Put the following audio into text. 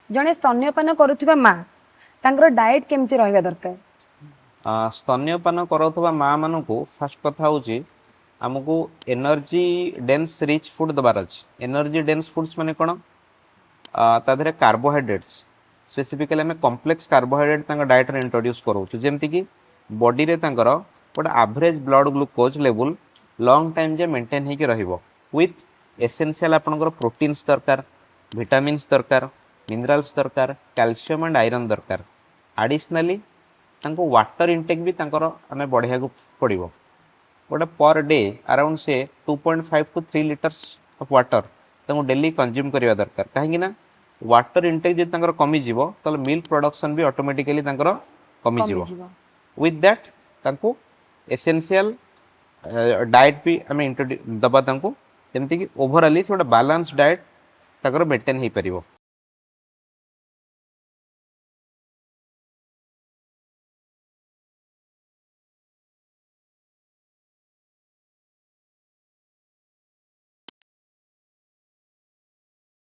जड़े स्तन्यपान करुवा माँ तांकर डाएट केमती रहा दरकार? स्तन्यपान करुवा माँ मान को फास्ट कथा हूँ आमको एनर्जी डेन्स रिच फूड दबार अच्छे। एनर्जी डेन्स फूड्स माने कौन? ताधे कार्बोहाइड्रेट्स स्पेसिफिकली आम कम्प्लेक्स कार्बोहाइड्रेट डाएट रे इंट्रोड्यूस करोचु जेमती कि बॉडी रे गोटे average blood glucose level long time जे मेंटेन होकर रहिबो विथ एसेंशियल आपनकर प्रोटीन्स दरकार, विटामिन्स दरकार, मिनरल्स दरकार, कैल्शियम एंड आयरन दरकार। एडिशनली तांको वाटर इनटेक भी तांकर आमे बढ़िया को पड़िबो। गोटे पर डे अराउंड से 2.5 to 3 लीटर्स ऑफ वाटर तांको डेली कंज्यूम करिवा दरकार। काहेकि ना वाटर इनटेक जे तांकर कमी जिवो तले मिल्क प्रोडक्शन भी ऑटोमेटिकली तांकर कमी कमी जिवो। जीव विथ दैट तांको एसेंशियल डाएट भी आम इंट्रोड्यूस दबा तांको जेमती कि ओवरऑली से गोटे बैलेंस डाएट ताकर मेंटेन हो पारिबो।